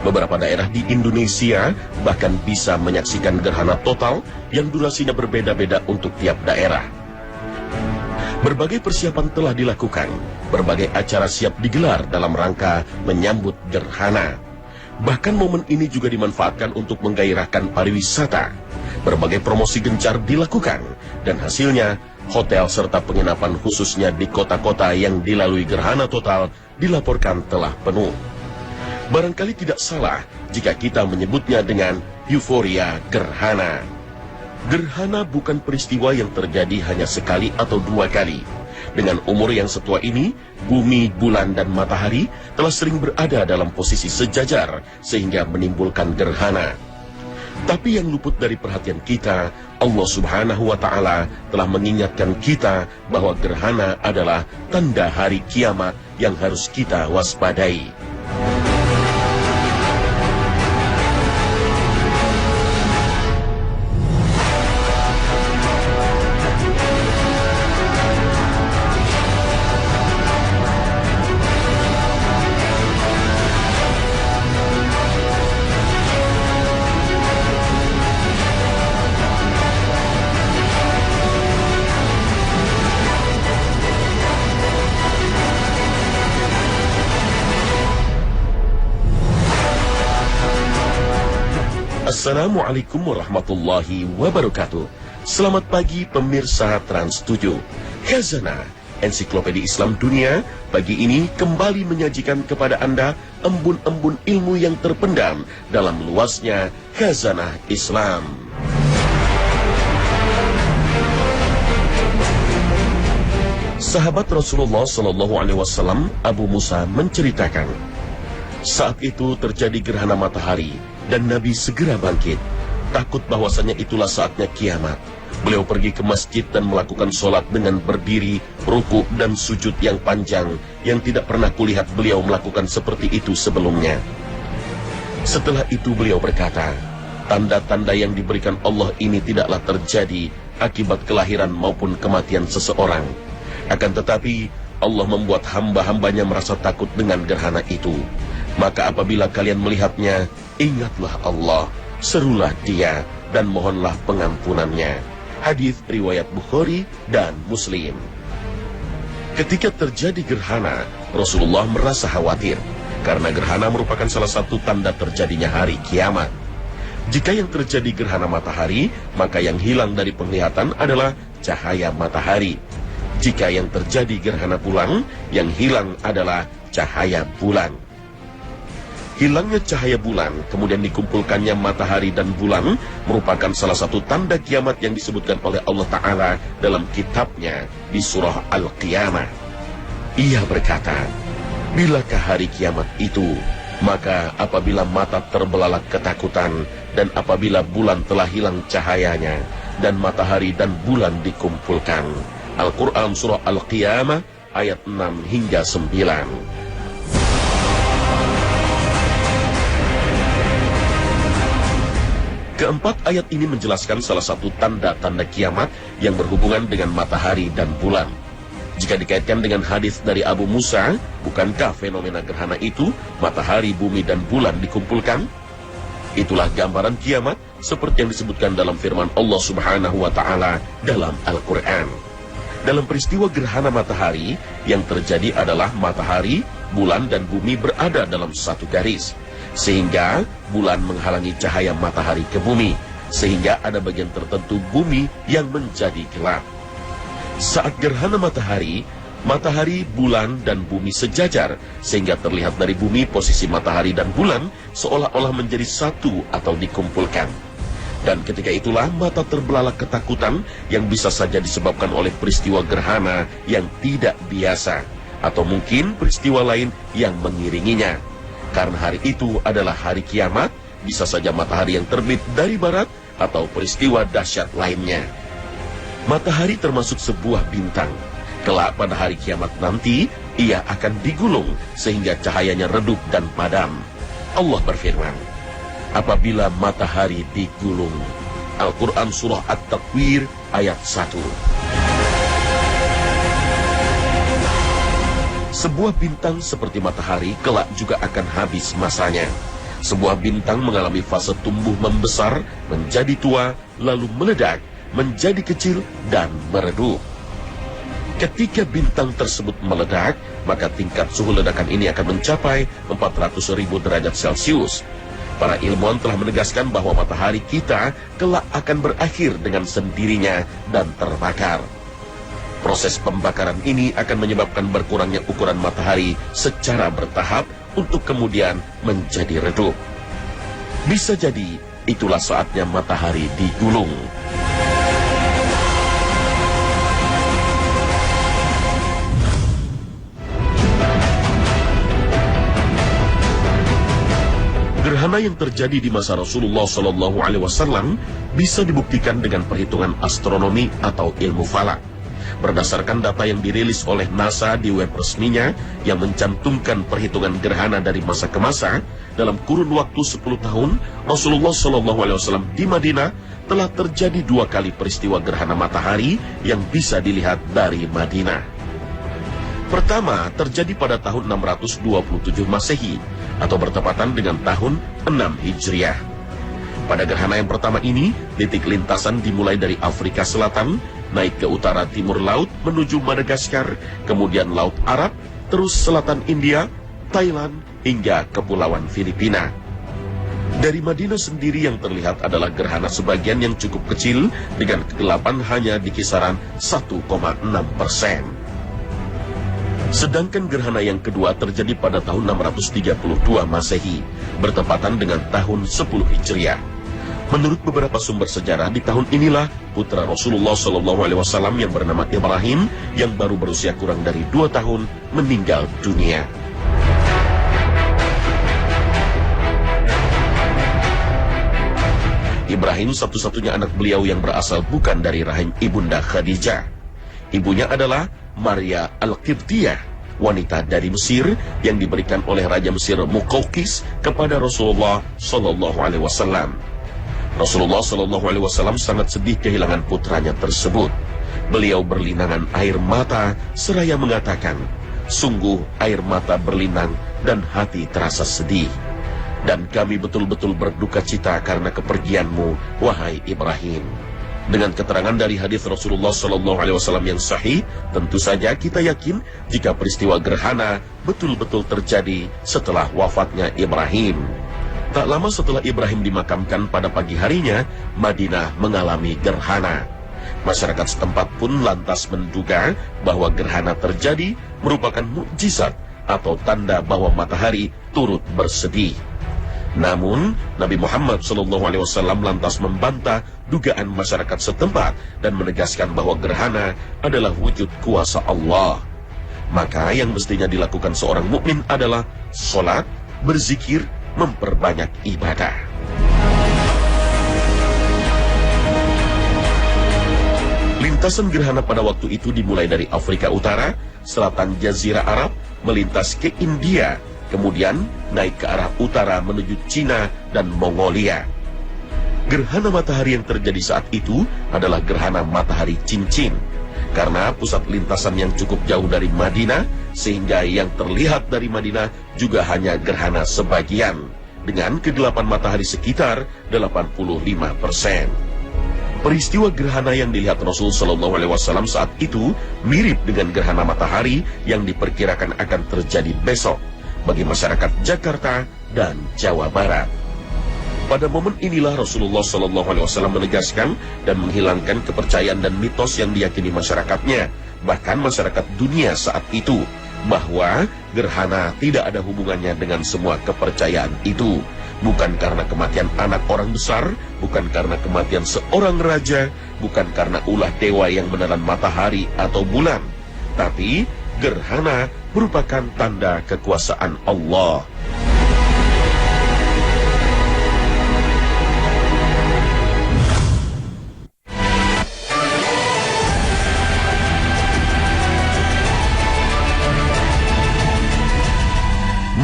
Beberapa daerah di Indonesia bahkan bisa menyaksikan gerhana total yang durasinya berbeda-beda untuk tiap daerah. Berbagai persiapan telah dilakukan, berbagai acara siap digelar dalam rangka menyambut gerhana. Bahkan momen ini juga dimanfaatkan untuk menggairahkan pariwisata. Berbagai promosi gencar dilakukan, dan hasilnya hotel serta penginapan khususnya di kota-kota yang dilalui gerhana total dilaporkan telah penuh. Barangkali tidak salah jika kita menyebutnya dengan euforia gerhana. Gerhana bukan peristiwa yang terjadi hanya sekali atau dua kali. Dengan umur yang setua ini, bumi, bulan, dan matahari telah sering berada dalam posisi sejajar sehingga menimbulkan gerhana. Tapi yang luput dari perhatian kita, Allah Subhanahu wa Ta'ala telah mengingatkan kita bahwa gerhana adalah tanda hari kiamat yang harus kita waspadai. Assalamualaikum warahmatullahi wabarakatuh. Selamat pagi pemirsa Trans 7. Khazanah, Ensiklopedia Islam Dunia, pagi ini kembali menyajikan kepada Anda embun-embun ilmu yang terpendam dalam luasnya Khazanah Islam. Sahabat Rasulullah SAW Abu Musa menceritakan, saat itu terjadi gerhana matahari dan Nabi segera bangkit. Takut bahwasanya itulah saatnya kiamat. Beliau pergi ke masjid dan melakukan sholat dengan berdiri, ruku dan sujud yang panjang yang tidak pernah kulihat beliau melakukan seperti itu sebelumnya. Setelah itu beliau berkata, tanda-tanda yang diberikan Allah ini tidaklah terjadi akibat kelahiran maupun kematian seseorang. Akan tetapi Allah membuat hamba-hambanya merasa takut dengan gerhana itu. Maka apabila kalian melihatnya, ingatlah Allah, serulah Dia, dan mohonlah pengampunannya. Hadis riwayat Bukhari dan Muslim. Ketika terjadi gerhana, Rasulullah merasa khawatir, karena gerhana merupakan salah satu tanda terjadinya hari kiamat. Jika yang terjadi gerhana matahari, maka yang hilang dari penglihatan adalah cahaya matahari. Jika yang terjadi gerhana bulan, yang hilang adalah cahaya bulan. Hilangnya cahaya bulan, kemudian dikumpulkannya matahari dan bulan, merupakan salah satu tanda kiamat yang disebutkan oleh Allah Ta'ala dalam kitabnya di surah Al-Qiyamah. Ia berkata, bilakah hari kiamat itu? Maka apabila mata terbelalak ketakutan, dan apabila bulan telah hilang cahayanya, dan matahari dan bulan dikumpulkan. Al-Quran surah Al-Qiyamah ayat 6 hingga 9. Keempat ayat ini menjelaskan salah satu tanda-tanda kiamat yang berhubungan dengan matahari dan bulan. Jika dikaitkan dengan hadis dari Abu Musa, bukankah fenomena gerhana itu, matahari, bumi, dan bulan dikumpulkan? Itulah gambaran kiamat seperti yang disebutkan dalam firman Allah Subhanahu wa Ta'ala dalam Al-Quran. Dalam peristiwa gerhana matahari, yang terjadi adalah matahari, bulan, dan bumi berada dalam satu garis. Sehingga bulan menghalangi cahaya matahari ke bumi, sehingga ada bagian tertentu bumi yang menjadi gelap. Saat gerhana matahari, bulan, dan bumi sejajar, sehingga terlihat dari bumi posisi matahari dan bulan seolah-olah menjadi satu atau dikumpulkan. Dan ketika itulah mata terbelalak ketakutan yang bisa saja disebabkan oleh peristiwa gerhana yang tidak biasa, atau mungkin peristiwa lain yang mengiringinya. Karena hari itu adalah hari kiamat, bisa saja matahari yang terbit dari barat atau peristiwa dahsyat lainnya. Matahari termasuk sebuah bintang. Kelak pada hari kiamat nanti, ia akan digulung sehingga cahayanya redup dan padam. Allah berfirman, apabila matahari digulung. Al-Quran surah At-Takwir ayat 1. Sebuah bintang seperti matahari kelak juga akan habis masanya. Sebuah bintang mengalami fase tumbuh membesar, menjadi tua, lalu meledak, menjadi kecil, dan meredup. Ketika bintang tersebut meledak, maka tingkat suhu ledakan ini akan mencapai 400.000 derajat Celcius. Para ilmuwan telah menegaskan bahwa matahari kita kelak akan berakhir dengan sendirinya dan terbakar. Proses pembakaran ini akan menyebabkan berkurangnya ukuran matahari secara bertahap untuk kemudian menjadi redup. Bisa jadi itulah saatnya matahari digulung. Gerhana yang terjadi di masa Rasulullah SAW bisa dibuktikan dengan perhitungan astronomi atau ilmu falak. Berdasarkan data yang dirilis oleh NASA di web resminya yang mencantumkan perhitungan gerhana dari masa ke masa, dalam kurun waktu 10 tahun, Rasulullah SAW di Madinah telah terjadi 2 kali peristiwa gerhana matahari yang bisa dilihat dari Madinah. Pertama, terjadi pada tahun 627 Masehi, atau bertepatan dengan tahun 6 Hijriah. Pada gerhana yang pertama ini, titik lintasan dimulai dari Afrika Selatan, naik ke utara timur laut menuju Madagaskar, kemudian Laut Arab, terus selatan India, Thailand, hingga Kepulauan Filipina. Dari Madinah sendiri yang terlihat adalah gerhana sebagian yang cukup kecil dengan kegelapan hanya di kisaran 1,6%. Sedangkan gerhana yang kedua terjadi pada tahun 632 Masehi, bertepatan dengan tahun 10 Hijriah. Menurut beberapa sumber sejarah, di tahun inilah putra Rasulullah SAW yang bernama Ibrahim, yang baru berusia kurang dari 2 tahun, meninggal dunia. Ibrahim satu-satunya anak beliau yang berasal bukan dari rahim ibunda Khadijah. Ibunya adalah Maria Al-Qibtiyah, wanita dari Mesir yang diberikan oleh Raja Mesir Muqawqis kepada Rasulullah SAW. Rasulullah SAW sangat sedih kehilangan putranya tersebut. Beliau berlinangan air mata seraya mengatakan, "Sungguh air mata berlinang dan hati terasa sedih. Dan kami betul-betul berduka cita karena kepergianmu, wahai Ibrahim." Dengan keterangan dari hadis Rasulullah SAW yang sahih, tentu saja kita yakin jika peristiwa gerhana betul-betul terjadi setelah wafatnya Ibrahim. Tak lama setelah Ibrahim dimakamkan pada pagi harinya, Madinah mengalami gerhana. Masyarakat setempat pun lantas menduga bahwa gerhana terjadi merupakan mukjizat atau tanda bahwa matahari turut bersedih. Namun, Nabi Muhammad SAW lantas membantah dugaan masyarakat setempat dan menegaskan bahwa gerhana adalah wujud kuasa Allah. Maka yang mestinya dilakukan seorang mukmin adalah sholat, berzikir, memperbanyak ibadah. Lintasan gerhana pada waktu itu dimulai dari Afrika Utara, selatan Jazirah Arab, melintas ke India, kemudian naik ke arah utara menuju Cina dan Mongolia. Gerhana matahari yang terjadi saat itu adalah gerhana matahari cincin, karena pusat lintasan yang cukup jauh dari Madinah, sehingga yang terlihat dari Madinah juga hanya gerhana sebagian, dengan kegelapan matahari sekitar 85%. Peristiwa gerhana yang dilihat Rasul SAW saat itu mirip dengan gerhana matahari yang diperkirakan akan terjadi besok bagi masyarakat Jakarta dan Jawa Barat. Pada momen inilah Rasulullah SAW menegaskan dan menghilangkan kepercayaan dan mitos yang diyakini masyarakatnya, bahkan masyarakat dunia saat itu, bahwa gerhana tidak ada hubungannya dengan semua kepercayaan itu. Bukan karena kematian anak orang besar, bukan karena kematian seorang raja, bukan karena ulah dewa yang menelan matahari atau bulan, tapi gerhana merupakan tanda kekuasaan Allah.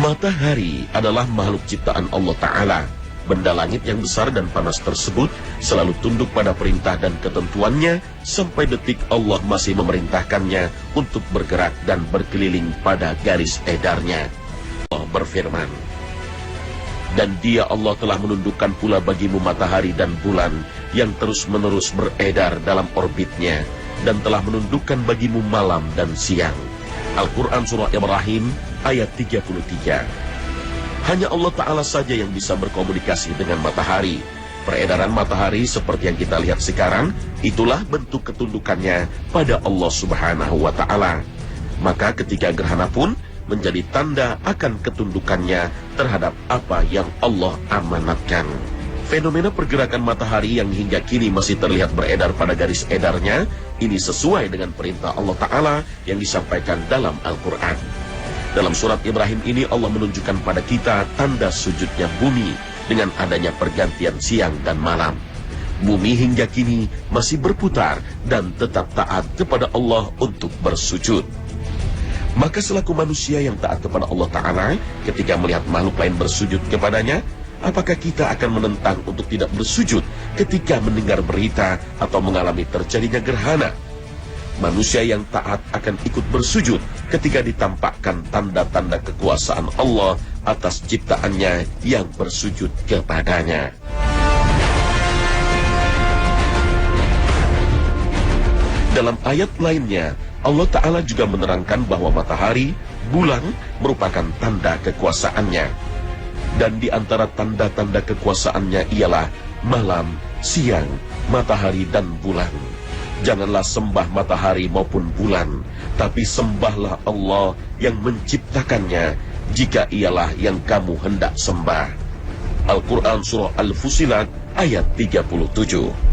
Matahari adalah makhluk ciptaan Allah Ta'ala. Benda langit yang besar dan panas tersebut selalu tunduk pada perintah dan ketentuannya sampai detik Allah masih memerintahkannya untuk bergerak dan berkeliling pada garis edarnya. Allah berfirman, Dan Dia Allah telah menundukkan pula bagimu matahari dan bulan yang terus-menerus beredar dalam orbitnya, dan telah menundukkan bagimu malam dan siang. Al-Quran Surah Ibrahim ayat 33. Hanya Allah Ta'ala saja yang bisa berkomunikasi dengan matahari. Peredaran matahari seperti yang kita lihat sekarang, itulah bentuk ketundukannya pada Allah Subhanahu wa Ta'ala. Maka ketika gerhana pun menjadi tanda akan ketundukannya terhadap apa yang Allah amanatkan. Fenomena pergerakan matahari yang hingga kini masih terlihat beredar pada garis edarnya, ini sesuai dengan perintah Allah Ta'ala yang disampaikan dalam Al-Quran. Dalam surat Ibrahim ini Allah menunjukkan pada kita tanda sujudnya bumi dengan adanya pergantian siang dan malam. Bumi hingga kini masih berputar dan tetap taat kepada Allah untuk bersujud. Maka selaku manusia yang taat kepada Allah Ta'ala, ketika melihat makhluk lain bersujud kepadanya, apakah kita akan menentang untuk tidak bersujud ketika mendengar berita atau mengalami terjadinya gerhana? Manusia yang taat akan ikut bersujud ketika ditampakkan tanda-tanda kekuasaan Allah atas ciptaannya yang bersujud kepadanya. Dalam ayat lainnya, Allah Ta'ala juga menerangkan bahwa matahari, bulan merupakan tanda kekuasaannya. Dan di antara tanda-tanda kekuasaannya ialah malam, siang, matahari dan bulan. Janganlah sembah matahari maupun bulan, tapi sembahlah Allah yang menciptakannya, jika ialah yang kamu hendak sembah. Al-Quran Surah Al-Fusilat ayat 37.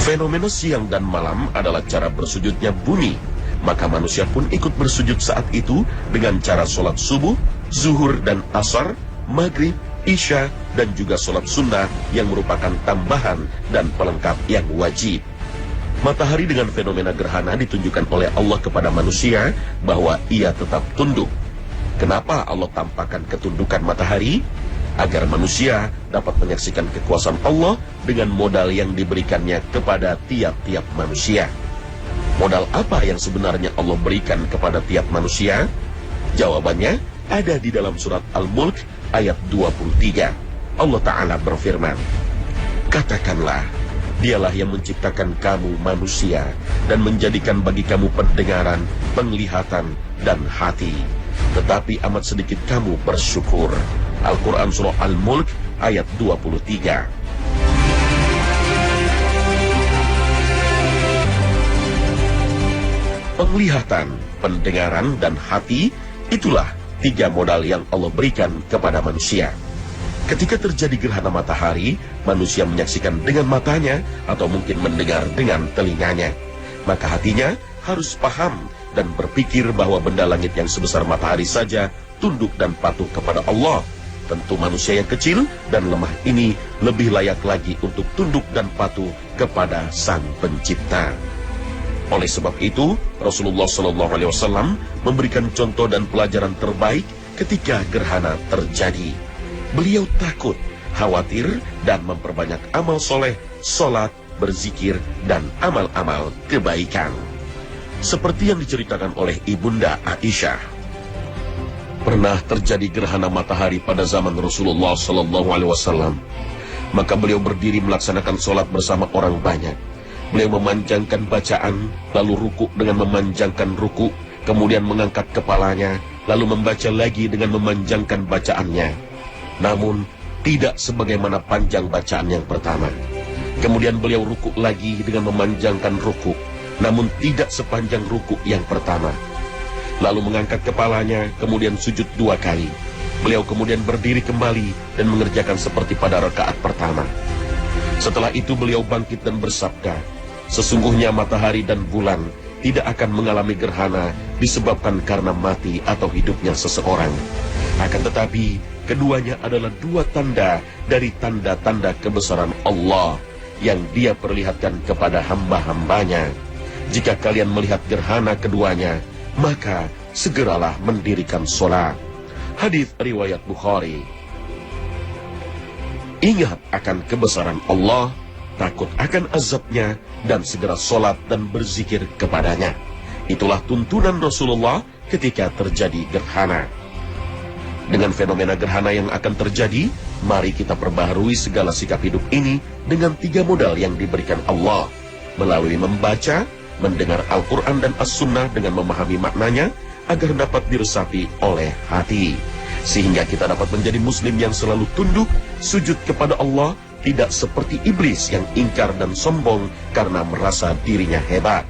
Fenomena siang dan malam adalah cara bersujudnya bumi. Maka manusia pun ikut bersujud saat itu dengan cara sholat subuh, zuhur dan asar, maghrib, isya, dan juga sholat sunnah yang merupakan tambahan dan pelengkap yang wajib. Matahari dengan fenomena gerhana ditunjukkan oleh Allah kepada manusia bahwa ia tetap tunduk. Kenapa Allah tampakkan ketundukan matahari? Agar manusia dapat menyaksikan kekuasaan Allah dengan modal yang diberikannya kepada tiap-tiap manusia. Modal apa yang sebenarnya Allah berikan kepada tiap manusia? Jawabannya ada di dalam surat Al-Mulk ayat 23. Allah Ta'ala berfirman, katakanlah, Dialah yang menciptakan kamu manusia dan menjadikan bagi kamu pendengaran, penglihatan, dan hati. Tetapi amat sedikit kamu bersyukur. Al-Quran Surah Al-Mulk ayat 23. Penglihatan, pendengaran, dan hati, itulah 3 modal yang Allah berikan kepada manusia. Ketika terjadi gerhana matahari, manusia menyaksikan dengan matanya atau mungkin mendengar dengan telinganya. Maka hatinya harus paham dan berpikir bahwa benda langit yang sebesar matahari saja tunduk dan patuh kepada Allah. Tentu manusia yang kecil dan lemah ini lebih layak lagi untuk tunduk dan patuh kepada Sang Pencipta. Oleh sebab itu, Rasulullah SAW memberikan contoh dan pelajaran terbaik ketika gerhana terjadi. Beliau takut, khawatir, dan memperbanyak amal soleh, sholat, berzikir, dan amal-amal kebaikan. Seperti yang diceritakan oleh Ibunda Aisyah. Pernah terjadi gerhana matahari pada zaman Rasulullah SAW. Maka beliau berdiri melaksanakan sholat bersama orang banyak. Beliau memanjangkan bacaan, lalu ruku dengan memanjangkan ruku, kemudian mengangkat kepalanya, lalu membaca lagi dengan memanjangkan bacaannya. Namun, tidak sebagaimana panjang bacaan yang pertama. Kemudian beliau ruku lagi dengan memanjangkan ruku, namun tidak sepanjang ruku yang pertama. Lalu mengangkat kepalanya, kemudian sujud 2 kali. Beliau kemudian berdiri kembali dan mengerjakan seperti pada rakaat pertama. Setelah itu beliau bangkit dan bersabda, sesungguhnya matahari dan bulan tidak akan mengalami gerhana disebabkan karena mati atau hidupnya seseorang. Akan tetapi, keduanya adalah 2 tanda dari tanda-tanda kebesaran Allah yang Dia perlihatkan kepada hamba-hambanya. Jika kalian melihat gerhana keduanya, maka segeralah mendirikan sholat. Hadis riwayat Bukhari. Ingat akan kebesaran Allah, takut akan azabnya, dan segera sholat dan berzikir kepadanya. Itulah tuntunan Rasulullah ketika terjadi gerhana. Dengan fenomena gerhana yang akan terjadi, mari kita perbaharui segala sikap hidup ini dengan 3 modal yang diberikan Allah, melalui membaca, mendengar Al-Quran dan As-Sunnah dengan memahami maknanya, agar dapat diresapi oleh hati. Sehingga kita dapat menjadi muslim yang selalu tunduk, sujud kepada Allah, tidak seperti iblis yang ingkar dan sombong karena merasa dirinya hebat.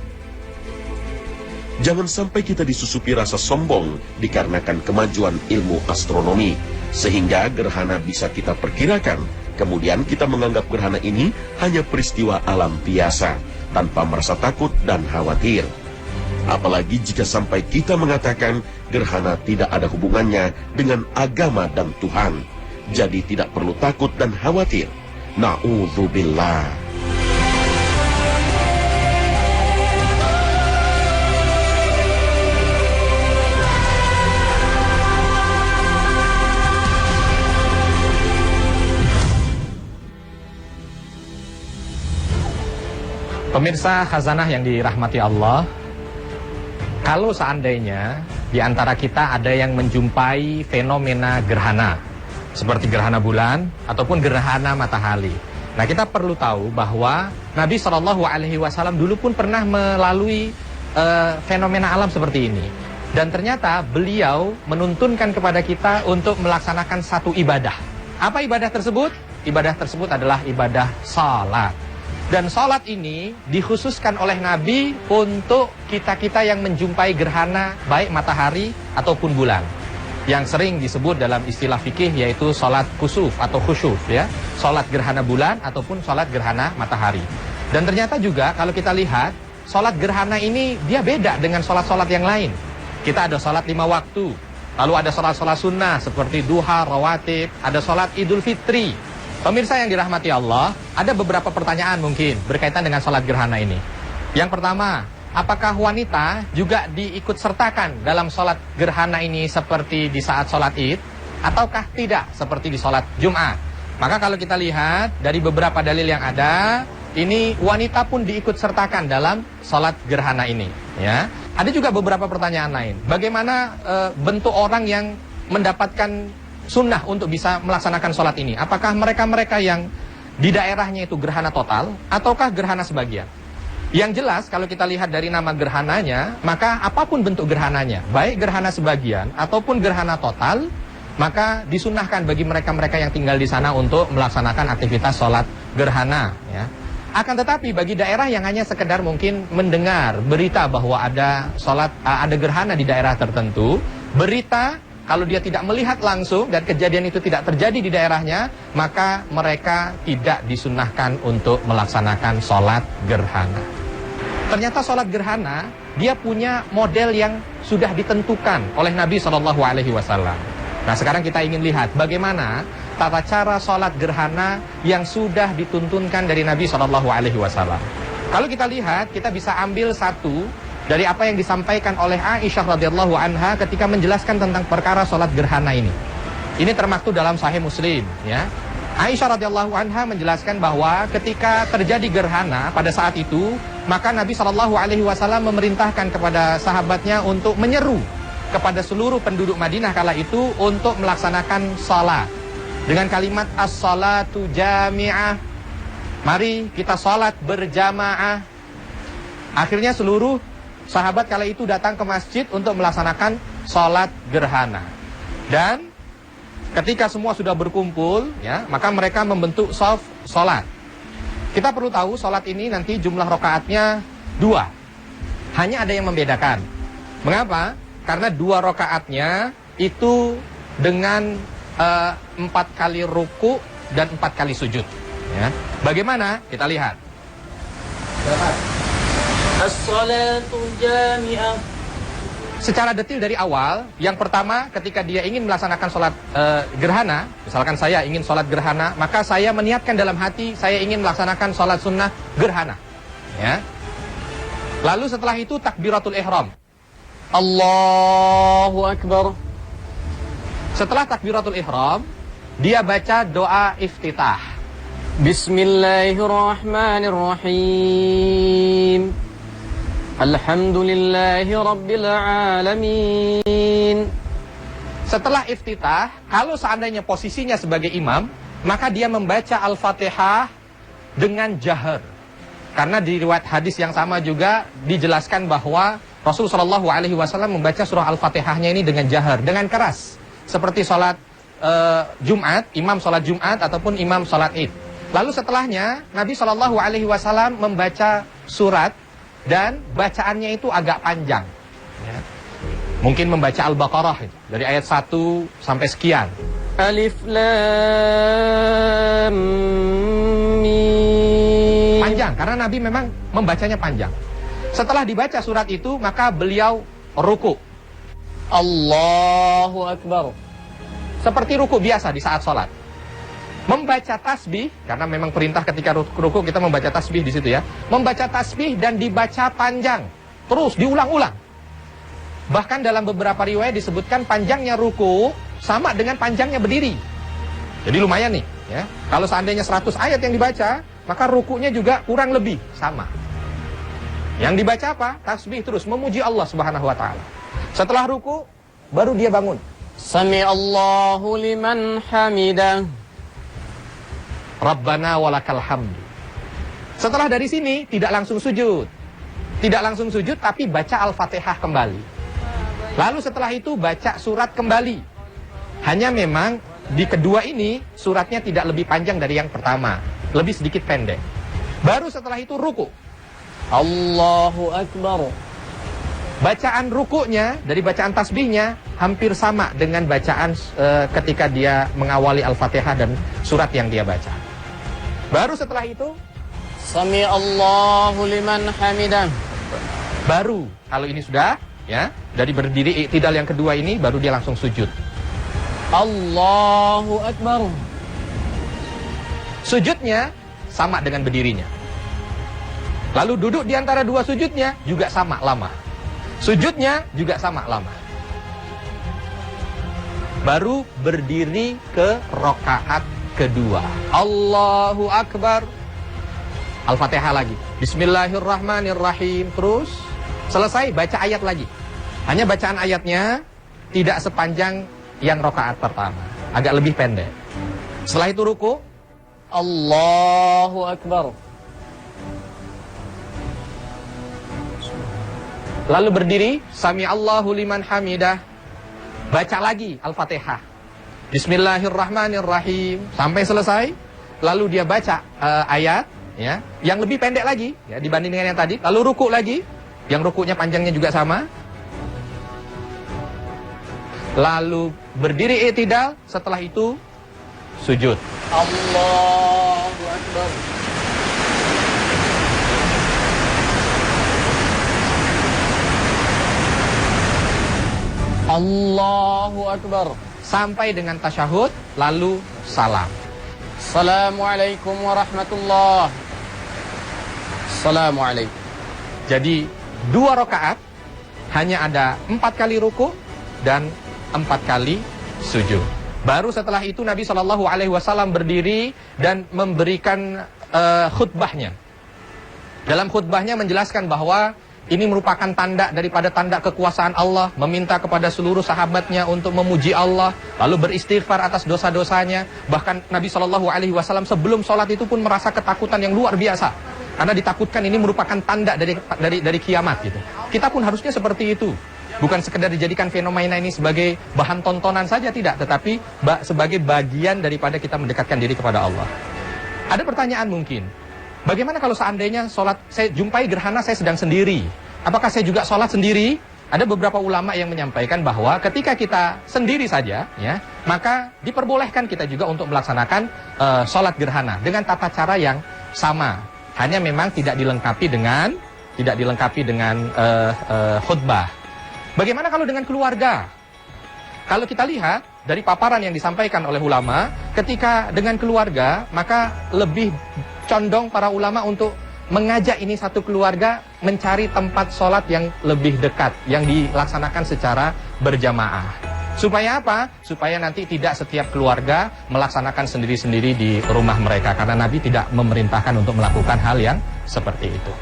Jangan sampai kita disusupi rasa sombong dikarenakan kemajuan ilmu astronomi, sehingga gerhana bisa kita perkirakan. Kemudian kita menganggap gerhana ini hanya peristiwa alam biasa, tanpa merasa takut dan khawatir. Apalagi jika sampai kita mengatakan gerhana tidak ada hubungannya dengan agama dan Tuhan. Jadi tidak perlu takut dan khawatir. Na'udzubillah. Pemirsa khazanah yang dirahmati Allah, kalau seandainya di antara kita ada yang menjumpai fenomena gerhana, seperti gerhana bulan ataupun gerhana matahari. Nah, kita perlu tahu bahwa Nabi SAW dulu pun pernah melalui fenomena alam seperti ini. Dan ternyata beliau menuntunkan kepada kita untuk melaksanakan satu ibadah. Apa ibadah tersebut? Ibadah tersebut adalah ibadah salat. Dan salat ini dikhususkan oleh Nabi untuk kita-kita yang menjumpai gerhana baik matahari ataupun bulan, yang sering disebut dalam istilah fikih yaitu salat kusuf atau khusyuf, ya, salat gerhana bulan ataupun salat gerhana matahari. Dan ternyata juga kalau kita lihat salat gerhana ini dia beda dengan salat-salat yang lain. Kita ada salat 5 waktu, lalu ada salat-salat sunnah seperti duha, rawatib, ada salat Idul Fitri. Pemirsa yang dirahmati Allah, ada beberapa pertanyaan mungkin berkaitan dengan sholat gerhana ini. Yang pertama, apakah wanita juga diikut sertakan dalam sholat gerhana ini seperti di saat sholat id, ataukah tidak seperti di sholat Jumat? Maka kalau kita lihat dari beberapa dalil yang ada, ini wanita pun diikut sertakan dalam sholat gerhana ini. Ya, ada juga beberapa pertanyaan lain. Bagaimana bentuk orang yang mendapatkan sunnah untuk bisa melaksanakan sholat ini? Apakah mereka-mereka yang di daerahnya itu gerhana total ataukah gerhana sebagian? Yang jelas kalau kita lihat dari nama gerhananya, maka apapun bentuk gerhananya, baik gerhana sebagian ataupun gerhana total, maka disunnahkan bagi mereka-mereka yang tinggal di sana untuk melaksanakan aktivitas sholat gerhana, ya. Akan tetapi bagi daerah yang hanya sekedar mungkin mendengar berita bahwa ada gerhana di daerah tertentu, berita kalau dia tidak melihat langsung dan kejadian itu tidak terjadi di daerahnya, maka mereka tidak disunnahkan untuk melaksanakan sholat gerhana. Ternyata sholat gerhana, dia punya model yang sudah ditentukan oleh Nabi SAW. Nah, sekarang kita ingin lihat bagaimana tata cara sholat gerhana yang sudah dituntunkan dari Nabi SAW. Kalau kita lihat, kita bisa ambil satu dari apa yang disampaikan oleh Aisyah radhiyallahu anha ketika menjelaskan tentang perkara sholat gerhana ini. Ini termaktub dalam Sahih Muslim, ya. Aisyah radhiyallahu anha menjelaskan bahwa ketika terjadi gerhana pada saat itu, maka Nabi SAW memerintahkan kepada sahabatnya untuk menyeru kepada seluruh penduduk Madinah kala itu untuk melaksanakan sholat dengan kalimat as-salatu jami'ah. Mari kita sholat berjamaah. Akhirnya seluruh sahabat kala itu datang ke masjid untuk melaksanakan sholat gerhana. Dan ketika semua sudah berkumpul, ya, maka mereka membentuk shaf sholat. Kita perlu tahu sholat ini nanti jumlah rakaatnya 2. Hanya ada yang membedakan. Mengapa? Karena 2 rakaatnya itu dengan 4 kali ruku dan 4 kali sujud. Ya. Bagaimana? Kita lihat. As-salatu jami'ah. Secara detil dari awal, yang pertama ketika dia ingin melaksanakan sholat gerhana, misalkan saya ingin sholat gerhana, maka saya meniatkan dalam hati saya ingin melaksanakan sholat sunnah gerhana, ya. Lalu setelah itu takbiratul ihram, Allahu Akbar. Setelah takbiratul ihram, dia baca doa iftitah, Bismillahirrahmanirrahim. Alhamdulillahi Rabbil Alamin. Setelah iftitah, kalau seandainya posisinya sebagai imam, maka dia membaca Al-Fatihah dengan jahar. Karena di riwayat hadis yang sama juga dijelaskan bahwa Rasulullah SAW membaca surah Al-Fatihahnya ini dengan jahar, dengan keras. Seperti sholat Jumat, imam sholat Jumat ataupun imam sholat Id. Lalu setelahnya Nabi SAW membaca surat dan bacaannya itu agak panjang. Ya. Mungkin membaca Al-Baqarah dari ayat 1 sampai sekian. Alif Lam Mim. Panjang, karena Nabi memang membacanya panjang. Setelah dibaca surat itu, maka beliau ruku. Allahu Akbar. Seperti ruku biasa di saat sholat. Membaca tasbih, karena memang perintah ketika ruku kita membaca tasbih di situ ya. Membaca tasbih dan dibaca panjang, terus diulang-ulang. Bahkan dalam beberapa riwayat disebutkan panjangnya ruku sama dengan panjangnya berdiri. Jadi lumayan nih, ya. Kalau seandainya 100 ayat yang dibaca, maka rukunya juga kurang lebih sama. Yang dibaca apa? Tasbih terus, memuji Allah Subhanahu wa taala. Setelah ruku, baru dia bangun. Sami Allahu liman hamidah. Rabbana walakal hamdu. Setelah dari sini tidak langsung sujud. Tidak langsung sujud tapi baca Al-Fatihah kembali. Lalu setelah itu baca surat kembali. Hanya memang di kedua ini suratnya tidak lebih panjang dari yang pertama, lebih sedikit pendek. Baru setelah itu ruku. Allahu Akbar. Bacaan rukunya dari bacaan tasbihnya hampir sama dengan bacaan ketika dia mengawali Al-Fatihah dan surat yang dia baca. Baru setelah itu Sami Allahu liman hamidah. baru kalau ini sudah ya, dari berdiri i'tidal yang kedua ini baru dia langsung sujud. Allahu Akbar. Sujudnya sama dengan berdirinya. Lalu duduk di antara dua sujudnya juga sama lama. Sujudnya juga sama lama. Baru berdiri ke rakaat kedua. Allahu Akbar. Al-Fatihah lagi. Bismillahirrahmanirrahim. Terus selesai baca ayat lagi. Hanya bacaan ayatnya tidak sepanjang yang rakaat pertama. Agak lebih pendek. Setelah itu ruku. Allahu Akbar. Lalu berdiri, Sami Allahu liman hamidah. Baca lagi Al-Fatihah. Bismillahirrahmanirrahim sampai selesai. Lalu dia baca ayat ya, yang lebih pendek lagi ya dibanding dengan yang tadi. Lalu ruku lagi, yang rukunya panjangnya juga sama. Lalu berdiri i'tidal, setelah itu sujud. Allahu Akbar. Allahu Akbar. Sampai dengan tasyahud, lalu salam. Assalamualaikum warahmatullahi. Assalamualaikum. Jadi 2 rakaat hanya ada 4 kali ruku dan 4 kali sujud. Baru setelah itu Nabi SAW berdiri dan memberikan khutbahnya. Dalam khutbahnya menjelaskan bahwa ini merupakan tanda daripada tanda kekuasaan Allah, meminta kepada seluruh sahabatnya untuk memuji Allah, lalu beristighfar atas dosa-dosanya. Bahkan Nabi SAW sebelum sholat itu pun merasa ketakutan yang luar biasa, karena ditakutkan ini merupakan tanda dari kiamat gitu. Kita pun harusnya seperti itu, bukan sekedar dijadikan fenomena ini sebagai bahan tontonan saja, tidak, tetapi sebagai bagian daripada kita mendekatkan diri kepada Allah. Ada pertanyaan mungkin, bagaimana kalau seandainya sholat, saya jumpai gerhana saya sedang sendiri, apakah saya juga sholat sendiri? Ada beberapa ulama yang menyampaikan bahwa ketika kita sendiri saja, ya, maka diperbolehkan kita juga untuk melaksanakan sholat gerhana dengan tata cara yang sama. Hanya memang tidak dilengkapi dengan khutbah. Bagaimana kalau dengan keluarga? Kalau kita lihat dari paparan yang disampaikan oleh ulama, ketika dengan keluarga, maka lebih condong para ulama untuk mengajak ini satu keluarga mencari tempat sholat yang lebih dekat, yang dilaksanakan secara berjamaah. Supaya apa? Supaya nanti tidak setiap keluarga melaksanakan sendiri-sendiri di rumah mereka, karena Nabi tidak memerintahkan untuk melakukan hal yang seperti itu.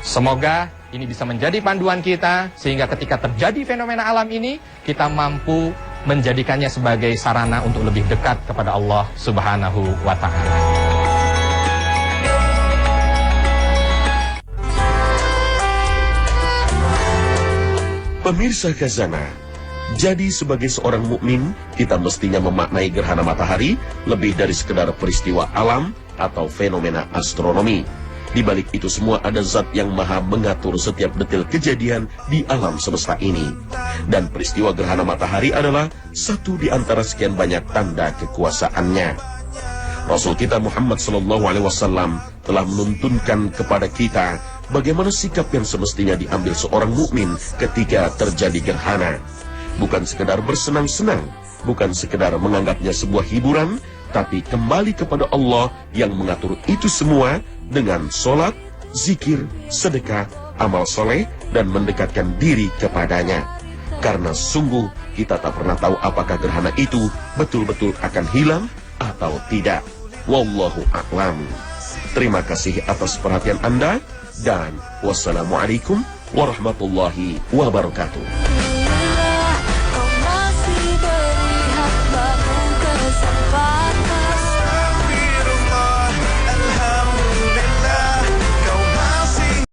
Semoga ini bisa menjadi panduan kita, sehingga ketika terjadi fenomena alam ini, kita mampu menjadikannya sebagai sarana untuk lebih dekat kepada Allah Subhanahu wa Ta'ala. Pemirsa Khazanah, jadi sebagai seorang mukmin, kita mestinya memaknai gerhana matahari lebih dari sekedar peristiwa alam atau fenomena astronomi. Di balik itu semua ada zat yang maha mengatur setiap detil kejadian di alam semesta ini. Dan peristiwa gerhana matahari adalah satu di antara sekian banyak tanda kekuasaannya. Rasul kita Muhammad SAW telah menuntunkan kepada kita bagaimana sikap yang semestinya diambil seorang mukmin ketika terjadi gerhana. Bukan sekedar bersenang-senang, bukan sekedar menganggapnya sebuah hiburan, tapi kembali kepada Allah yang mengatur itu semua dengan sholat, zikir, sedekah, amal soleh, dan mendekatkan diri kepadanya. Karena sungguh kita tak pernah tahu apakah gerhana itu betul-betul akan hilang atau tidak. Wallahu a'lam. Terima kasih atas perhatian Anda, dan wassalamualaikum warahmatullahi wabarakatuh.